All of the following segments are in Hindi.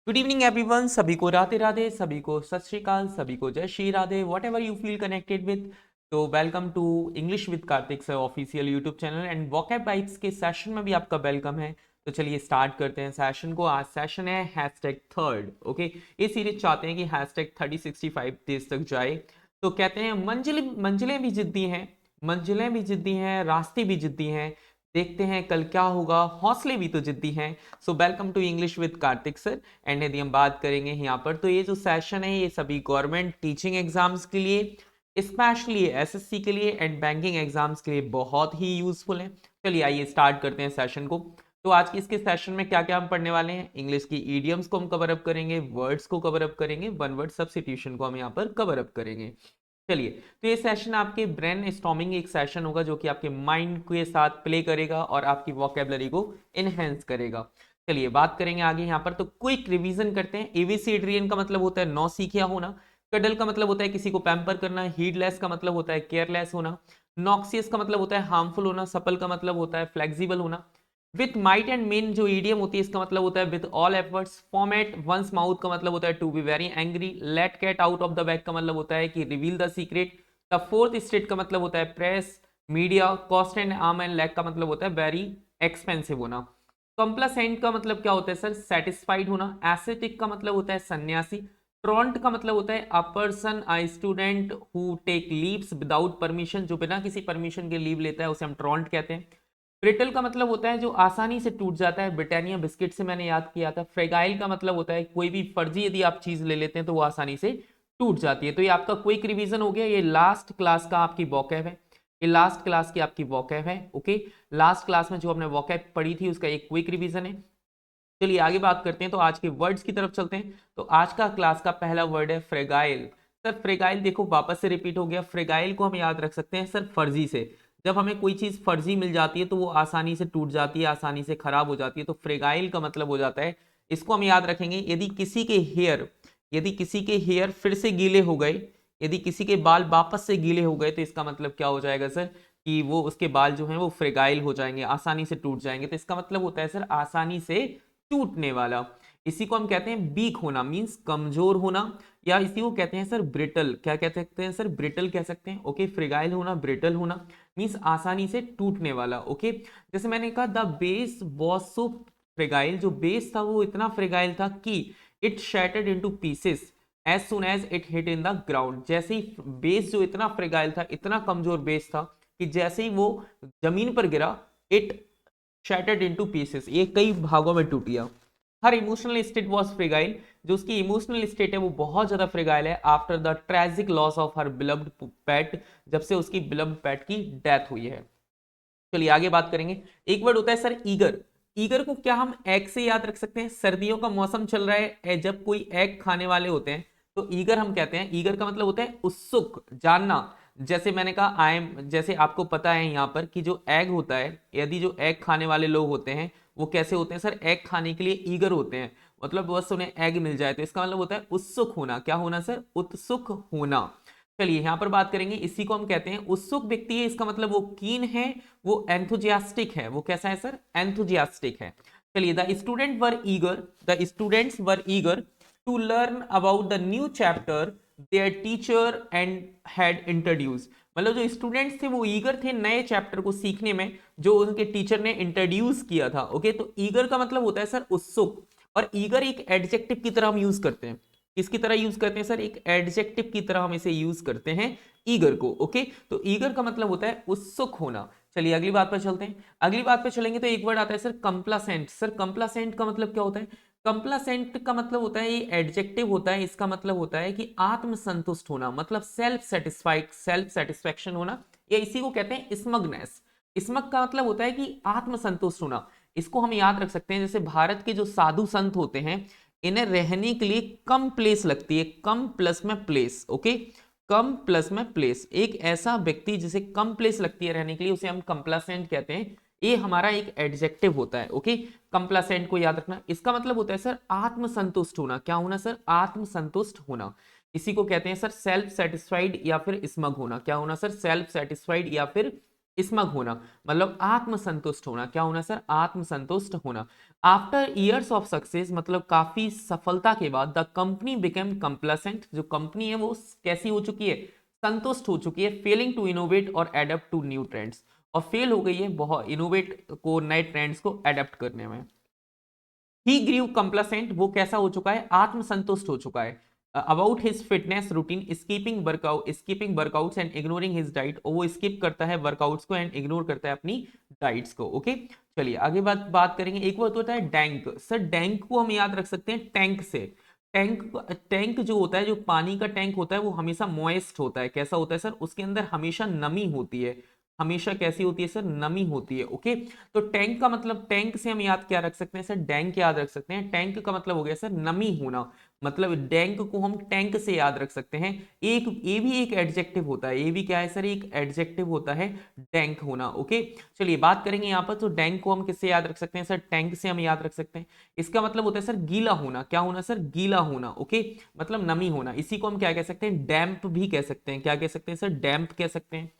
Good evening everyone. सभी को राधे राधे, सभी को सत श्री अकाल, सभी को जय Shri Radhe, whatever you feel connected with. तो welcome to English with Kartik sir official YouTube channel and vocab bites के सेशन में भी आपका वेलकम है। तो चलिए स्टार्ट करते हैं सेशन को। आज सेशन है हैशटैग थर्ड। ओके, ये सीरीज चाहते हैं कि हैशटैग 3065 डेज तक जाए। तो कहते हैं मंजिलें मंजिलें भी जिद्दी हैं, मंजिलें भी जिद्दी हैं, रास्ते भी जिद्दी हैं, देखते हैं कल क्या होगा, हौसले भी तो जिद्दी हैं। So welcome to English with Kartik sir. And यदि हम बात करेंगे यहाँ पर, तो ये जो सेशन है ये सभी गवर्नमेंट टीचिंग एग्जाम्स के लिए, स्पेशली एसएससी के लिए एंड बैंकिंग एग्जाम्स के लिए बहुत ही यूजफुल है। चलिए आइए स्टार्ट करते हैं सेशन को। तो आज की इसके सेशन में क्या क्या हम पढ़ने वाले हैं, इंग्लिश की ईडियम्स को हम कवर अप करेंगे, वर्ड्स को कवर अप करेंगे, वन वर्ड सब्स्टिट्यूशन को हम यहाँ पर कवर अप करेंगे। चलिए, तो ये सेशन आपके ब्रेन स्टॉर्मिंग एक सेशन होगा जो कि आपके माइंड के साथ प्ले करेगा और आपकी वोकेबलरी को इनहेंस करेगा। चलिए बात करेंगे आगे यहाँ पर। तो क्विक रिवीजन करते हैं। एबीसी एड्रियन का मतलब होता है नौसिखिया होना, कडल का मतलब होता है किसी को पैम्पर करना, हीडलेस का मतलब होता है केयरलेस होना, नॉक्सियस का मतलब होता है हार्मफुल होना, सपल का मतलब होता है फ्लेक्सिबल होना, विथ माइट एंड मेन जो ईडियम होती है इसका मतलब होता है with all efforts, foam at one's mouth का मतलब होता है to be very angry, let cat out of the bag का मतलब होता है कि reveal the secret, the fourth state का मतलब होता है press, media, cost and arm and leg का मतलब होता है वेरी एक्सपेंसिव होना। कंप्लासेंट का मतलब क्या होता है सर, सेटिस्फाइड होना। एस्थेटिक का मतलब होता है सन्यासी। ट्रॉन्ट का मतलब होता है a person a student who take leaves without permission, जो बिना किसी परमिशन के लीव लेता है उसे हम ट्रॉन्ट कहते हैं। ब्रिटल का मतलब होता है जो आसानी से टूट जाता है, ब्रिटानिया बिस्किट से मैंने याद किया था। फ्रेगाइल का मतलब होता है कोई भी फर्जी यदि आप चीज ले लेते हैं तो वो आसानी से टूट जाती है। तो ये आपका क्विक रिवीजन हो गया। ये लास्ट क्लास का आपकी वोकैब है, ये लास्ट क्लास की आपकी वोकैब है। ओके, लास्ट क्लास में जो हमने वोकैब पढ़ी थी उसका एक क्विक रिवीजन है। चलिए आगे बात करते हैं, तो आज के वर्ड्स की तरफ चलते हैं। तो आज का क्लास का पहला वर्ड है फ्रेगाइल। सर फ्रेगाइल देखो वापस से रिपीट हो गया। फ्रेगाइल को हम याद रख सकते हैं सर फर्जी से। जब हमें कोई चीज फर्जी मिल जाती है तो वो आसानी से टूट जाती है, आसानी से खराब हो जाती है, तो फ्रेगाइल का मतलब हो जाता है, इसको हम याद रखेंगे, यदि किसी के हेयर फिर से गीले हो गए, यदि किसी के बाल वापस से गीले हो गए, तो इसका मतलब क्या हो जाएगा सर, कि वो उसके बाल जो हैं वो फ्रेगाइल हो जाएंगे, आसानी से टूट जाएंगे। तो इसका मतलब होता है सर आसानी से टूटने वाला। इसी को हम कहते हैं वीक होना, मींस कमजोर होना, या इसी को कहते हैं सर ब्रिटल। क्या कह सकते हैं सर, ब्रिटल कह सकते हैं। ओके, फ्रेगाइल होना, ब्रिटल होना मींस आसानी से टूटने वाला। ओके, जैसे मैंने कहा the base was so fragile, जो बेस था वो इतना फ्रेगाइल था कि it shattered into pieces as soon as it hit in the ground. जैसे ही बेस जो इतना फ्रेगाइल था, इतना कमजोर बेस था कि जैसे ही वो जमीन पर गिरा, इट शैटर्ड इनटू पीसेस, ये कई भागों में टूट गया। हर इमोशनल स्टेट वाज फ्रेगाइल, जो उसकी इमोशनल स्टेट है वो बहुत ज्यादा फ्रेगाइल है after the tragic loss of her beloved pet, जब से उसकी बिलव्ड पेट की डेथ हुई है। चलिए आगे बात करेंगे। एक वर्ड होता है सर ईगर। ईगर को क्या हम एग से याद रख सकते हैं, सर्दियों का मौसम चल रहा है, जब कोई एग खाने वाले होते हैं तो ईगर हम कहते हैं। ईगर का मतलब होता है उत्सुक, जानना। जैसे मैंने कहा आई एम, जैसे आपको पता है यहाँ पर कि जो एग होता है, यदि जो एग खाने वाले लोग होते हैं वो कैसे होते हैं सर, एग खाने के लिए ईगर होते हैं, मतलब बस उन्हें एग मिल जाए, तो इसका मतलब होता है उत्सुक होना। क्या होना सर, उत्सुक होना। चलिए यहां पर बात करेंगे, इसी को हम कहते हैं उत्सुक व्यक्ति है, इसका मतलब वो कीन है, वो एंथुजियास्टिक है। वो कैसा है सर, एंथुजियास्टिक है। चलिए the students were eager to learn about the new chapter their teacher and had introduce, मतलब जो स्टूडेंट्स थे वो ईगर थे नए चैप्टर को सीखने में जो उनके टीचर ने इंट्रोड्यूस किया था। ओके, तो ईगर का मतलब होता है सर उत्सुक, और ईगर एक एडजेक्टिव की तरह हम यूज करते हैं। किसकी तरह यूज करते हैं सर, एक एडजेक्टिव की तरह हम इसे यूज करते हैं ईगर को। ओके, तो ईगर का मतलब होता है उत्सुक होना। चलिए अगली बात पर चलते हैं। अगली बात पर चलेंगे तो एक वर्ड आता है सर कंप्लासेंट। सर कंप्लासेंट का मतलब क्या होता है, कंप्लासेंट का मतलब होता है, ये एडजेक्टिव होता है, इसका मतलब होता है कि आत्मसंतुष्ट होना, मतलब सेल्फ सेटिस्फाइड, सेल्फ सेटिस्फेक्शन होना, या इसी को कहते हैं स्मगनेस। स्मग का मतलब होता है कि आत्मसंतुष्ट होना। इसको हम याद रख सकते हैं, जैसे भारत के जो साधु संत होते हैं, इन्हें रहने के लिए कम प्लेस लगती है, कम प्लस में प्लेस। ओके, कम प्लस में प्लेस, एक ऐसा व्यक्ति जिसे कम प्लेस लगती है रहने के लिए उसे हम कंप्लासेंट कहते हैं। ये हमारा एक एडजेक्टिव होता है। ओके, कंप्लासेंट को याद रखना, इसका मतलब होता है सर आत्मसंतुष्ट होना। क्या होना सर, आत्मसंतुष्ट होना। इसी को कहते हैं सर सेल्फ सेटिस्फाइड या फिर स्मग होना। क्या होना सर, सेल्फ सेटिस्फाइड या फिर स्मग होना मतलब आत्मसंतुष्ट होना, क्या होना सर, आत्मसंतुष्ट होना। आफ्टर ईयर्स ऑफ सक्सेस मतलब काफी सफलता के बाद द कंपनी बिकेम कंप्लेसेंट, जो कंपनी है वो कैसी हो चुकी है, संतुष्ट हो चुकी है, फेलिंग टू इनोवेट और एडेप्ट टू न्यू ट्रेंड्स, और फेल हो गई है बहुत इनोवेट को, नए ट्रेंड्स को एडेप्ट करने में। ही ग्रीव कंप्लेसेंट, वो कैसा हो चुका है, आत्मसंतुष्ट हो चुका है। About his fitness routine, skipping workouts and ignoring his diet, वो स्किप करता है वर्कआउट्स को एंड इग्नोर करता है अपनी डाइट्स को। ओके चलिए आगे बात करेंगे। एक बात होता है डैंक, सर डैंक को हम याद रख सकते हैं टैंक से। टैंक जो होता है, जो पानी का टैंक होता है, वो हमेशा मॉइस्ट होता है। कैसा होता है सर, उसके अंदर हमेशा नमी होती है, हमेशा कैसी होती है सर, नमी होती है। ओके तो टैंक का मतलब, टैंक से हम याद क्या रख सकते हैं सर, डैंक याद रख सकते हैं। टैंक का मतलब हो गया सर नमी होना, मतलब डैंक को हम टैंक से याद रख सकते हैं। एक ये भी एक एडजेक्टिव होता है, ये भी क्या है सर, एक एडजेक्टिव होता है डैंक होना। ओके चलिए बात करेंगे यहाँ पर, तो डैंक को हम किससे याद रख सकते हैं सर, टैंक से हम याद रख सकते हैं। इसका मतलब होता है सर गीला होना, क्या होना सर, गीला होना। ओके मतलब नमी होना, इसी को हम क्या कह सकते हैं, डैम्प भी कह सकते हैं। क्या कह सकते हैं सर, डैम्प कह सकते हैं।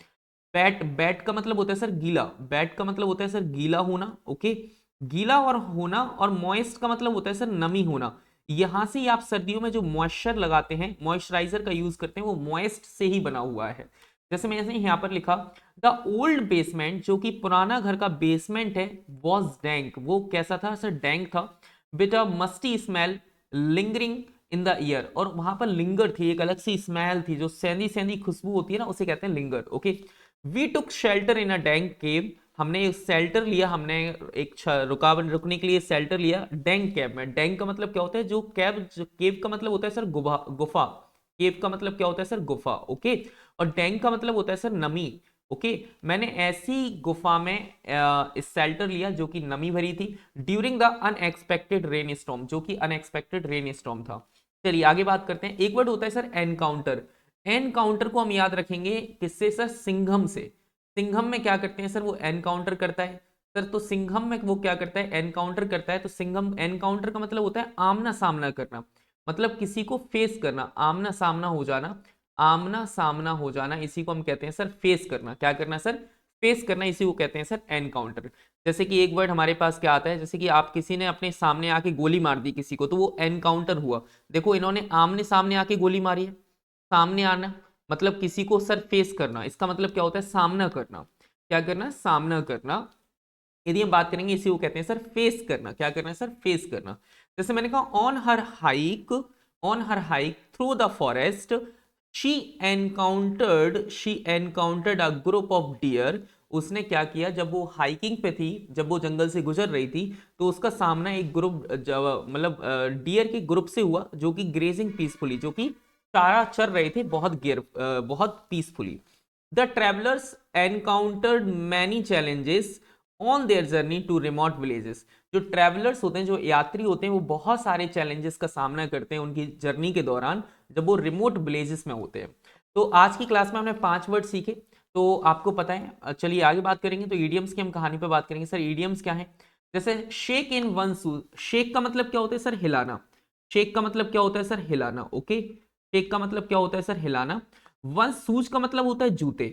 बैट, बैट का मतलब होता है सर गीला, बैट का मतलब होता है सर गीला होना। ओके गीला और होना, और मॉइस्ट का मतलब होता है सर नमी होना। यहां से ही आप सर्दियों में जो मॉइस्चर लगाते हैं, मॉइस्चराइजर का यूज करते हैं, वो मॉइस्ट से ही बना हुआ है। जैसे मैंने यहां पर लिखा द ओल्ड बेसमेंट, जो कि पुराना घर का बेसमेंट है, वॉज डैंक, वो कैसा था सर, डैंक था। With a musty smell lingering in the year, और वहां पर लिंगर थी, एक अलग सी स्मेल थी, जो सेंधी सेंधी खुशबू होती है ना, उसे कहते हैं linger. Okay we took shelter in a dank cave, हमने एक शेल्टर लिया, हमने एक रुकावट रुकने के लिए शेल्टर लिया डैंक केव में। डैंक का मतलब क्या होता है, जो केव का मतलब होता है सर गुफा। केव का मतलब क्या होता है सर, गुफा। ओके और डैंक का मतलब होता है सर नमी। ओके मैंने ऐसी गुफा में इस शेल्टर लिया जो कि नमी भरी थी, during the unexpected rain storm, जो कि अनएक्सपेक्टेड रेन स्टॉर्म था। चलिए आगे बात करते हैं। एक वर्ड होता है सर एनकाउंटर, एनकाउंटर को हम याद रखेंगे किससे सर, सिंघम से। सिंघम में क्या करते हैं सर, वो एनकाउंटर करता है सर, तो सिंघम में वो क्या करता है, एनकाउंटर करता है। तो सिंघम, एनकाउंटर का मतलब होता है आमना सामना करना, मतलब किसी को फेस करना, आमना सामना हो जाना, आमना सामना हो जाना, इसी को हम कहते हैं सर फेस करना। क्या करना सर, फेस करना, इसी को कहते हैं सर एनकाउंटर। जैसे कि एक वर्ड हमारे पास क्या आता है, जैसे कि आप किसी ने अपने सामने आके गोली मार दी किसी को, तो वो एनकाउंटर हुआ। देखो इन्होंने आमने सामने आके गोली मारी है, सामने आना मतलब किसी को सर फेस करना, इसका मतलब क्या होता है, सामना करना। क्या करना, सामना करना। यदि हम बात करेंगे, इसी को कहते हैं सर फेस करना। क्या करना है सर, फेस करना। जैसे मैंने कहा on her hike through the forest she encountered a group of dear, उसने क्या किया, जब वो हाइकिंग पे थी, जब वो जंगल से गुजर रही थी, तो उसका सामना एक ग्रुप, मतलब डियर के ग्रुप से हुआ, जो कि ग्रेजिंग पीसफुली, जो कि चारा चर रहे थे बहुत peacefully. The travellers encountered many challenges on their journey to remote villages, जो ट्रैवलर्स होते हैं, जो यात्री होते हैं, वो बहुत सारे चैलेंजेस का सामना करते हैं उनकी जर्नी के दौरान, जब वो रिमोट विलेजेस में होते हैं। तो आज की क्लास में हमने 5 वर्ड सीखे, तो आपको पता है। चलिए आगे बात करेंगे, तो ईडियम्स की हम कहानी पे बात करेंगे। सर ईडियम्स क्या है, जैसे shake in one shoes, shake का मतलब क्या होता है सर, हिलाना। शेक का मतलब क्या होता है सर, हिलाना। ओके शेक का मतलब क्या होता है सर, हिलाना। वन शूज का मतलब होता है जूते।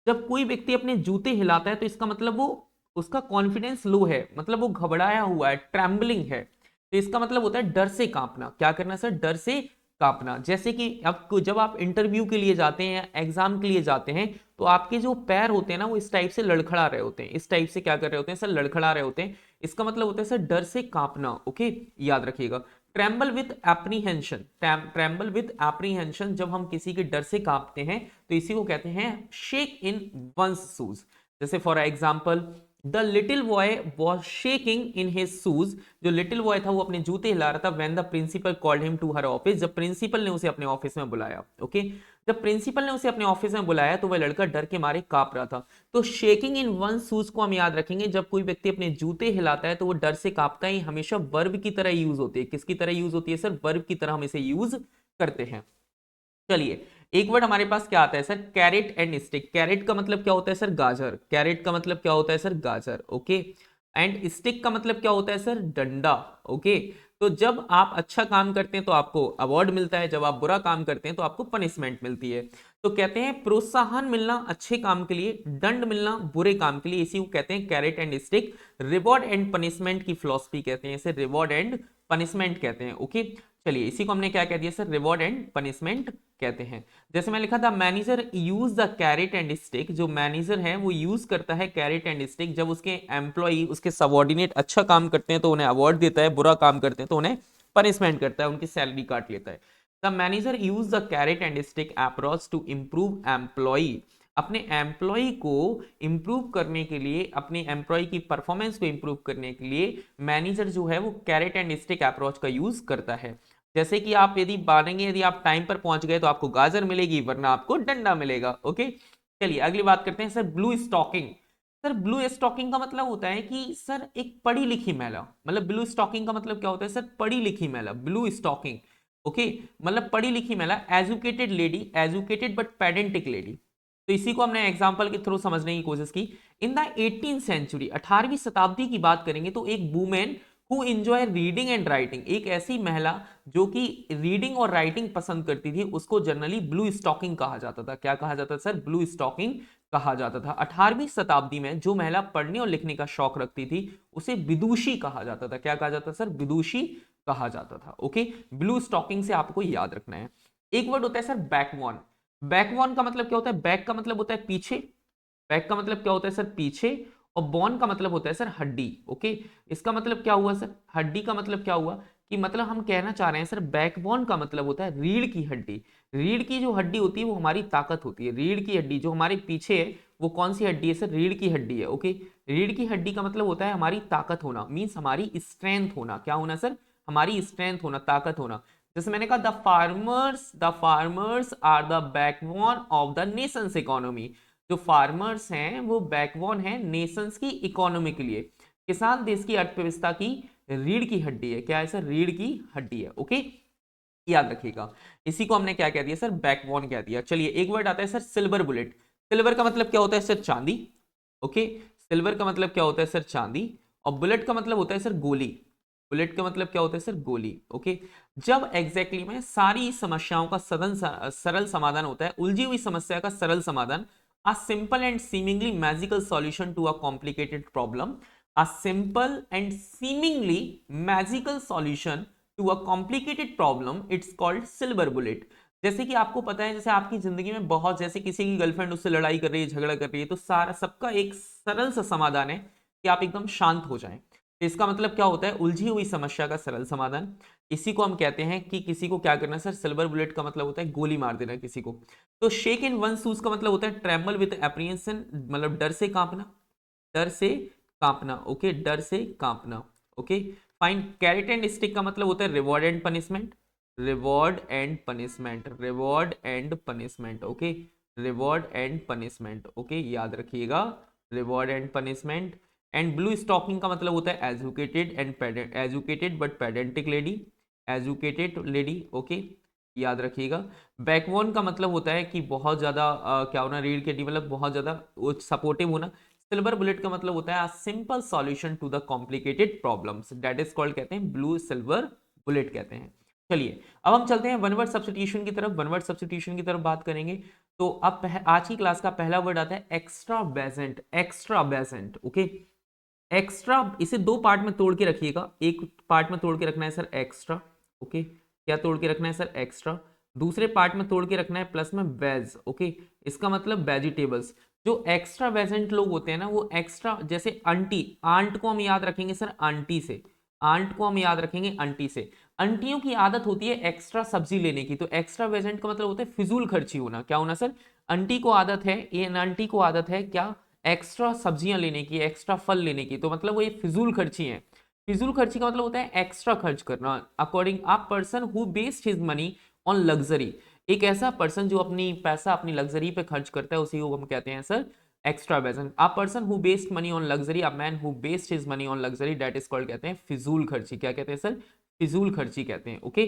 जब कोई व्यक्ति अपने जूते हिलाता है, तो इसका मतलब वो, उसका कॉन्फिडेंस लो है, मतलब वो घबराया हुआ है, ट्रैम्बलिंग है, तो इसका मतलब होता है डर से कांपना। क्या करना सर, डर से कांपना। जैसे कि अब जब आप इंटरव्यू के लिए जाते हैं, एग्जाम के लिए जाते हैं, तो आपके जो पैर होते हैं ना, वो इस टाइप से लड़खड़ा रहे होते हैं, इस टाइप से क्या कर रहे होते हैं सर, लड़खड़ा रहे होते हैं। इसका मतलब होता है सर डर से कांपना। ओके याद रखिएगा। Tremble with apprehension, tremble with apprehension, जब हम किसी के डर से कांपते हैं, तो इसी को कहते हैं शेक इन वंस शूज। जैसे for example, the little boy was shaking in his shoes, जो लिटिल बॉय था वो अपने जूते हिला रहा था, when the principal called him to her office, जब प्रिंसिपल ने उसे अपने ऑफिस में बुलाया। ओके जब प्रिंसिपल ने उसे अपने ऑफिस में बुलाया, तो वह लड़का डर के मारे कांप रहा था। तो शेकिंग इन वन शूज को हम याद रखेंगे, जब कोई व्यक्ति अपने जूते हिलाता है, तो वो डर से कांपता है, हमेशा वर्ब की तरह यूज होती है। किसकी तरह यूज होती है सर, वर्ब की तरह हम इसे यूज करते हैं। चलिए एक वर्ड हमारे पास क्या आता है sir, carrot and stick. Carrot का मतलब क्या होता है सर, गाजर। कैरेट का मतलब क्या होता है सर, गाजर। ओके एंड स्टिक का मतलब क्या होता है सर, डंडा। ओके तो जब आप अच्छा काम करते हैं तो आपको अवार्ड मिलता है, जब आप बुरा काम करते हैं तो आपको पनिशमेंट मिलती है। तो कहते हैं प्रोत्साहन मिलना अच्छे काम के लिए, दंड मिलना बुरे काम के लिए, इसी को कहते हैं carat and stick. Reward and punishment की फिलॉसफी कहते हैं इसे, रिवॉर्ड एंड पनिशमेंट कहते हैं। ओके, चलिए इसी को हमने क्या कह दिया सर, रिवॉर्ड एंड पनिशमेंट कहते हैं। जैसे मैं लिखा था manager use the carrot and stick, जो मैनेजर है वो यूज करता है कैरेट एंड स्टिक, जब उसके एम्प्लॉई, उसके सबऑर्डिनेट अच्छा काम करते हैं तो उन्हें अवार्ड देता है, बुरा काम करते हैं तो उन्हें पनिशमेंट करता है, उनकी सैलरी काट लेता है। The manager use the carrot and stick approach to improve employee, अपने एम्प्लॉय को इंप्रूव करने के लिए, अपने एम्प्लॉय की परफॉर्मेंस को इंप्रूव करने के लिए मैनेजर जो है वो कैरेट एंड स्टिक अप्रोच का यूज करता है। जैसे कि आप यदि मानेंगे, यदि आप टाइम पर पहुंच गए तो आपको गाजर मिलेगी, वरना आपको डंडा मिलेगा। ओके, चलिए अगली बात करते हैं sir, blue stocking. Sir blue stocking का मतलब होता है कि सर एक पढ़ी लिखी महिला, मतलब ब्लू स्टॉकिंग का मतलब क्या होता है सर, पढ़ी लिखी महिला, ब्लू स्टॉकिंग। ओके, मतलब पढ़ी लिखी महिला, educated lady, educated but pedantic lady. तो इसी को हमने एग्जांपल के थ्रू समझने की कोशिश की। इन द 18th सेंचुरी, 18वीं शताब्दी की बात करेंगे तो एक women who enjoy reading and writing, एक ऐसी महिला जो कि रीडिंग और राइटिंग पसंद करती थी, उसको जनरली ब्लू स्टॉकिंग कहा जाता था। क्या कहा जाता था सर, ब्लू स्टॉकिंग कहा जाता था। 18वीं शताब्दी में जो महिला पढ़ने और लिखने का शौक रखती थी उसे विदुषी कहा जाता था। क्या कहा जाता था सर, विदुषी कहा जाता था। ओके, ब्लू स्टॉकिंग से आपको याद रखना है। एक वर्ड होता है सर बैकबोन। बैकबोन का मतलब क्या होता है, बैक का मतलब होता है पीछे, बैक का मतलब क्या होता है सर, पीछे, और बोन का मतलब होता है सर हड्डी। ओके, इसका मतलब क्या हुआ सर, हड्डी का मतलब क्या हुआ कि मतलब हम कहना चाह रहे हैं सर बैकबोन का मतलब होता है रीढ़ की हड्डी। रीढ़ की जो हड्डी होती है वो हमारी ताकत होती है। रीढ़ की हड्डी जो हमारे पीछे है वो कौन सी हड्डी है सर, रीढ़ की हड्डी है। ओके, रीढ़ की हड्डी का मतलब होता है हमारी ताकत होना, मीन्स हमारी स्ट्रेंथ होना। क्या होना सर, हमारी स्ट्रेंथ होना, ताकत होना। जैसे मैंने कहा the farmers are the backbone of the nation's economy. जो फार्मर्स हैं वो बैकबोन है नेशंस की इकोनॉमी के लिए। किसान देश की अर्थव्यवस्था की रीढ़ की हड्डी है। क्या है सर, रीढ़ की हड्डी है। ओके, याद रखिएगा। इसी को हमने क्या कह दिया सर, बैकबोन कह दिया। चलिए एक वर्ड आता है सर, सिल्वर बुलेट। सिल्वर का मतलब क्या होता है सर, चांदी। ओके, सिल्वर का मतलब क्या होता है सर, चांदी। और बुलेट का मतलब होता है सर गोली। बुलेट का मतलब क्या होता है सर, गोली। ओके, जब एग्जैक्टली में सारी समस्याओं का सरल समाधान होता है, उलझी हुई समस्या का सरल समाधान, a simple and seemingly magical solution to a complicated problem, a simple and seemingly magical solution to a complicated problem, it's called silver bullet। जैसे कि आपको पता है, जैसे आपकी जिंदगी में बहुत, जैसे किसी की गर्लफ्रेंड उससे लड़ाई कर रही है, झगड़ा कर रही है, तो सारा सबका एक सरल सा समाधान है कि आप एकदम शांत हो जाएं। तो इसका मतलब क्या होता है, उलझी हुई समस्या का सरल समाधान। इसी को हम कहते हैं कि किसी को क्या करना सर, सिल्वर बुलेट का मतलब होता है गोली मार देना किसी को। तो शेक इन वन शूज का मतलब होता है ट्रेमल विद एप्रीहेंशन, मतलब डर से कांपना, डर से कांपना। ओके, डर से कांपना। Okay, fine. Carrot and stick का मतलब होता है reward and punishment, reward and punishment, reward and punishment. Okay, reward and punishment. Okay, याद रखिएगा, reward and punishment. And blue stocking का मतलब होता है educated and educated but pedantic lady, educated lady. Okay, याद रखिएगा। बैकबोन का मतलब होता है कि बहुत ज्यादा क्या होना, रीढ़ की हड्डी, मतलब बहुत ज्यादा सपोर्टिव होना। सिल्वर बुलेट का मतलब होता है simple solution to the complicated problems, that is called, कहते हैं ब्लू सिल्वर बुलेट कहते हैं। चलिए अब हम चलते हैं वन वर्ड सब्स्टिट्यूशन की तरफ। वन वर्ड सब्स्टिट्यूशन की तरफ बात करेंगे तो अब आज की क्लास का पहला वर्ड आता है extra Besant. Extra Besant. Okay, extra, इसे दो पार्ट में तोड़ के रखिएगा। एक पार्ट में तोड़ के रखना है सर एक्स्ट्रा। ओके, क्या तोड़ के रखना है सर, एक्स्ट्रा। दूसरे पार्ट में तोड़ के रखना है प्लस में वेज। ओके, इसका मतलब वेजिटेबल्स। जो एक्स्ट्रा वेजेंट लोग होते हैं ना, वो एक्स्ट्रा, जैसे आंटी, आंट को हम याद रखेंगे सर आंटी से, आंट को हम याद रखेंगे आंटी से। आंटियों की आदत होती है एक्स्ट्रा सब्जी लेने की, तो एक्स्ट्रा वेजेंट का मतलब होता है फिजूल खर्ची होना। क्या होना सर, आंटी को आदत है, ये आंटी को आदत है क्या, एक्स्ट्रा सब्जियां लेने की, एक्स्ट्रा फल लेने की, तो मतलब वो ये फिजूल खर्ची है। फिजूल खर्ची का मतलब होता है एक्स्ट्रा खर्च करना। According a person who waste his money on luxury, एक ऐसा पर्सन जो अपनी पैसा अपनी लग्जरी पे खर्च करता है, उसी को हम कहते हैं sir extravagant. A person who waste money on luxury, a man who waste his money on luxury, that is called, कहते हैं फिजूल खर्ची। क्या कहते हैं सर, फिजूल खर्ची कहते हैं। Okay,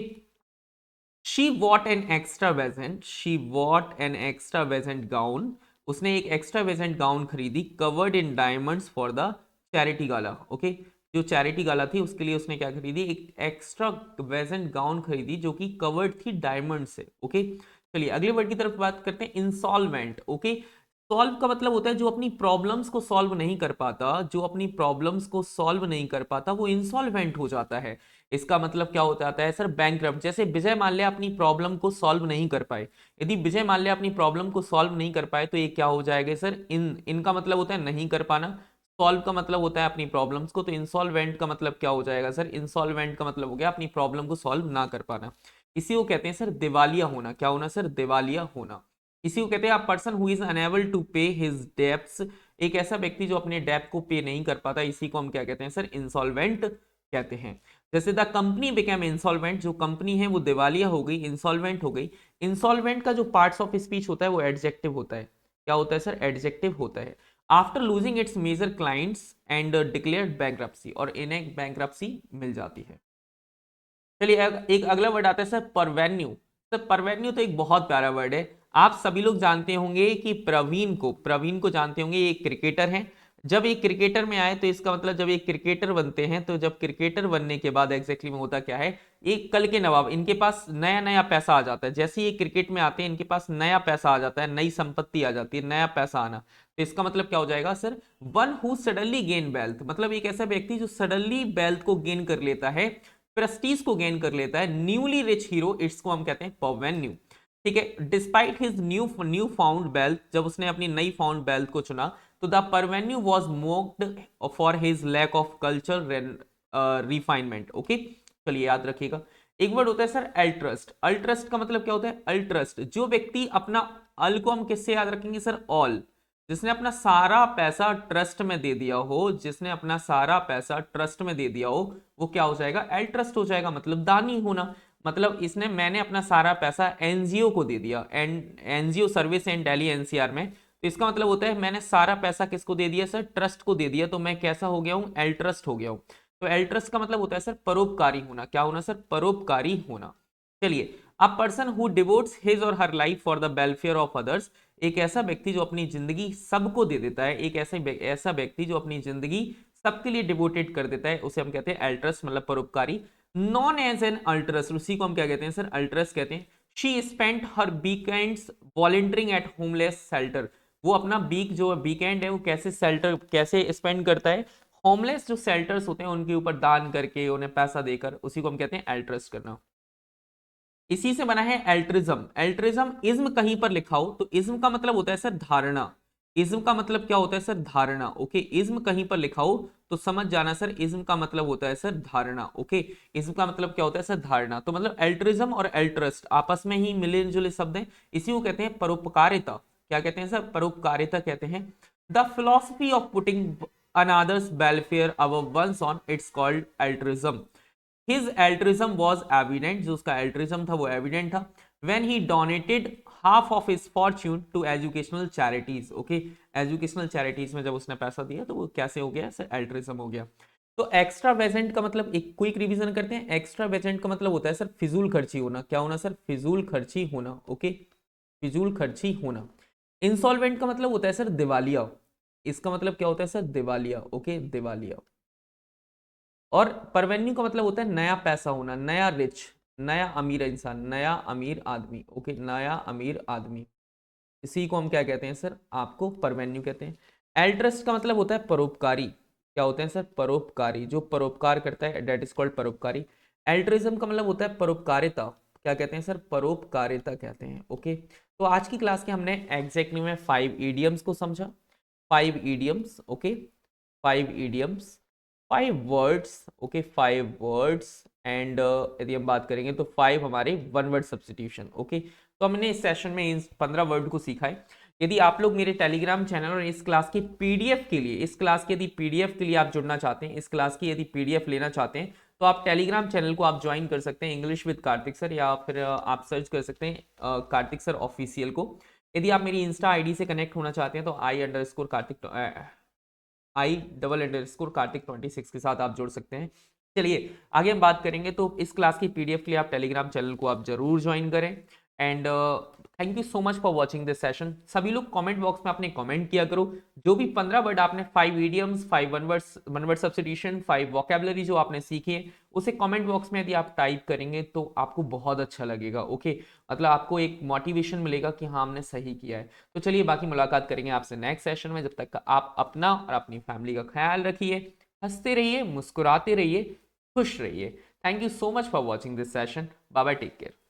she wore an extravagant, she wore an extravagant gown, उसने एक एक्स्ट्रा वेजेंट गाउन खरीदी, covered in diamonds for the charity gala. Okay, जो चैरिटी गाला थी उसके लिए उसने क्या खरीदी, एक एक्स्ट्रा वेजेंट गाउन खरीदी जो कि कवर्ड थी डायमंड से। ओके, चलिए अगले वर्ड की तरफ बात करते हैं, इंसॉल्वेंट। ओके, सॉल्व का मतलब होता है जो अपनी प्रॉब्लम्स को सॉल्व नहीं कर पाता, जो अपनी प्रॉब्लम्स को सॉल्व नहीं कर पाता वो इंसॉल्वेंट हो जाता है। इसका मतलब क्या हो जाता है सर, बैंकरप्ट। जैसे विजय माल्या अपनी प्रॉब्लम को सॉल्व नहीं कर पाए, यदि विजय माल्या अपनी प्रॉब्लम को सॉल्व नहीं कर पाए तो ये क्या हो जाएगा सर, इनका मतलब होता है नहीं कर पाना, सॉल्व का मतलब होता है अपनी प्रॉब्लम्स को, तो इंसॉल्वेंट का मतलब क्या हो जाएगा सर, इंसॉल्वेंट का मतलब हो गया अपनी प्रॉब्लम को सॉल्व ना कर पाना। इसी को कहते हैं सर दिवालिया होना। क्या होना सर, दिवालिया होना। इसी को कहते हैं person who is unable to pay his debts, एक ऐसा व्यक्ति जो अपने डेब्ट को पे नहीं कर पाता, इसी को हम क्या कहते हैं सर, इंसॉल्वेंट कहते हैं। जैसे द कंपनी बिकेम इंसॉल्वेंट, जो कंपनी है वो दिवालिया हो गई, इंसॉल्वेंट हो गई। इंसॉल्वेंट का जो पार्ट्स ऑफ स्पीच होता है वो एडजेक्टिव होता है। क्या होता है सर, एडजेक्टिव होता है। After losing its major clients and declared bankruptcy, और इन्हें बैंक्रप्सी मिल जाती है। चलिए एक अगला वर्ड आता है सर, परवेन्यू। सर परवेन्यू तो एक बहुत प्यारा वर्ड है। आप सभी लोग जानते होंगे कि प्रवीण को जानते होंगे, ये एक क्रिकेटर हैं। जब एक क्रिकेटर में आए तो इसका मतलब जब एक क्रिकेटर बनते हैं, तो जब क्रिकेटर बनने के बाद एग्जैक्टली में होता क्या है, एक कल के नवाब, इनके पास नया नया पैसा आ जाता है। जैसे ये क्रिकेट में आते हैं इनके पास नया पैसा आ जाता है, नई संपत्ति आ जाती है, नया पैसा आना। तो इसका मतलब क्या हो जाएगा sir, one who suddenly gain wealth, मतलब एक ऐसा व्यक्ति जो सडनली वेल्थ को गेन कर लेता है, प्रेस्टीज को गेन कर लेता है, न्यूली रिच हीरो, इसको हम कहते हैं परवेन्यू। ठीक है, despite his new found wealth, जब उसने अपनी नई फाउंड वेल्थ को चुना, तो the parvenu was mocked for his lack of culture refinement. Okay, चलिए याद रखिएगा। एक वर्ड होता है सर अल्ट्रस्ट। अल्ट्रस्ट का मतलब क्या होता है, अल्ट्रस्ट जो व्यक्ति अपना, अल को हम किससे याद रखेंगे सर, ऑल, जिसने अपना सारा पैसा ट्रस्ट में दे दिया हो, जिसने अपना सारा पैसा ट्रस्ट में दे दिया हो, वो क्या हो जाएगा, एल ट्रस्ट हो जाएगा, मतलब दानी होना। मतलब इसने, मैंने अपना सारा पैसा एनजीओ को दे दिया, NGO service and Delhi NCR में, तो इसका मतलब होता है मैंने सारा पैसा किसको दे दिया सर, ट्रस्ट को दे दिया, तो मैं कैसा हो गया हूं, एल ट्रस्ट हो गया हूं। तो एल ट्रस्ट का मतलब होता है सर परोपकारी होना। क्या होना सर, परोपकारी होना। चलिए, a person who devotes his or her life for the welfare of others, एक ऐसा व्यक्ति जो अपनी जिंदगी सबको दे देता है, एक ऐसा व्यक्ति जो अपनी जिंदगी सबके लिए डिवोटेड कर देता है, उसे हम कहते हैं अल्ट्रस, मतलब परोपकारी। नॉन एज एन अल्ट्रस, उसी को हम क्या कहते हैं सर, अल्ट्रस कहते हैं। She spent her weekends volunteering at homeless shelter, वो अपना जो वीकेंड है वो कैसे स्पेंड करता है, होमलेस जो शेल्टर्स होते हैं उनके ऊपर दान करके, उन्हें पैसा देकर, उसी को हम कहते हैं अल्ट्रस करना। इसी से बना है एल्ट्रिज्म। एल्ट्रिज्म इज्म कहीं पर लिखा हो तो इज्म का मतलब होता है सर धारणा। इज्म का मतलब क्या होता है सर, धारणा। ओके, इज्म कहीं पर लिखा हो तो समझ जाना सर, इज्म का मतलब होता है सर धारणा। ओके, इज्म का मतलब क्या होता है सर, धारणा। तो मतलब एल्ट्रिज्म और एल्ट्रस्ट आपस में ही मिले जुले शब्द हैं, इसी को कहते हैं परोपकारिता। क्या कहते हैं सर, परोपकारिता कहते हैं। The philosophy of putting another's welfare above one's own, it's called altruism. His altruism was evident, जो उसका altruism था वो evident था, when he donated half of his fortune to educational charities। okay, educational charities में जब उसने पैसा दिया तो वो कैसे हो गया सर, altruism हो गया। तो एक्स्ट्रा वेजेंट का मतलब, एक क्विक रिवीजन करते हैं। एक्स्ट्रा वेजेंट का मतलब होता है सर फिजूल खर्ची होना। क्या होना सर, फिजूल खर्ची होना। ओके, फिजूल खर्ची होना। इंसॉल्वेंट का मतलब होता है सर दिवालिया, इसका मतलब क्या होता है सर, दिवालिया। ओके, दिवालिया। और परवेन्यू का मतलब होता है नया पैसा होना, नया रिच, नया अमीर इंसान, नया अमीर आदमी। ओके, नया अमीर आदमी, इसी को हम क्या कहते हैं सर, आपको परवेन्यू कहते हैं। एल्ट्रस्ट का मतलब होता है परोपकारी। क्या होते हैं सर, परोपकारी, जो परोपकार करता है, डेट इज कॉल्ड परोपकारी। एल्ट्रिज्म का मतलब होता है परोपकारिता। क्या कहते हैं सर, परोपकारिता कहते हैं। ओके, तो आज की क्लास के हमने एग्जैक्टली में 5 ईडियम्स को समझा, 5 idioms. Okay, 5 idioms, 5 words. Okay, 5 words. And यदि हम बात करेंगे तो 5 हमारे वन वर्ड सब्सटीट्यूशन। ओके, तो हमने इस सेशन में इन 15 वर्ड को सीखा है। यदि आप लोग मेरे टेलीग्राम चैनल और इस क्लास की पीडीएफ के लिए, इस क्लास की यदि पीडीएफ के लिए आप जुड़ना चाहते हैं, इस क्लास की यदि पीडीएफ लेना चाहते हैं, तो आप टेलीग्राम चैनल को आप ज्वाइन कर सकते हैं, इंग्लिश विद कार्तिक सर, या फिर आप सर्च कर सकते हैं कार्तिक सर ऑफिशियल को। यदि आप मेरी इंस्टा आईडी से कनेक्ट होना चाहते हैं तो I_कार्तिक26 के साथ आप जुड़ सकते हैं। चलिए आगे हम बात करेंगे। तो इस क्लास की पीडीएफ के लिए आप टेलीग्राम चैनल को आप जरूर ज्वाइन करें। And thank you so much for watching this session. सभी लोग कमेंट बॉक्स में अपने कमेंट किया करो। जो भी 15 वर्ड आपने, 5 idioms, 5 one word substitution, 5 vocabulary जो आपने सीखी है, उसे कमेंट बॉक्स में यदि आप टाइप करेंगे तो आपको बहुत अच्छा लगेगा। ओके, मतलब आपको एक मोटिवेशन मिलेगा कि हाँ हमने सही किया है। तो चलिए बाकी मुलाकात करेंगे आपसे नेक्स्ट सेशन में। जब तक का आप अपना और अपनी फैमिली का ख्याल रखिए, हंसते रहिए, मुस्कुराते रहिए, खुश रहिए। Thank you so much for watching this session. Bye bye, take care.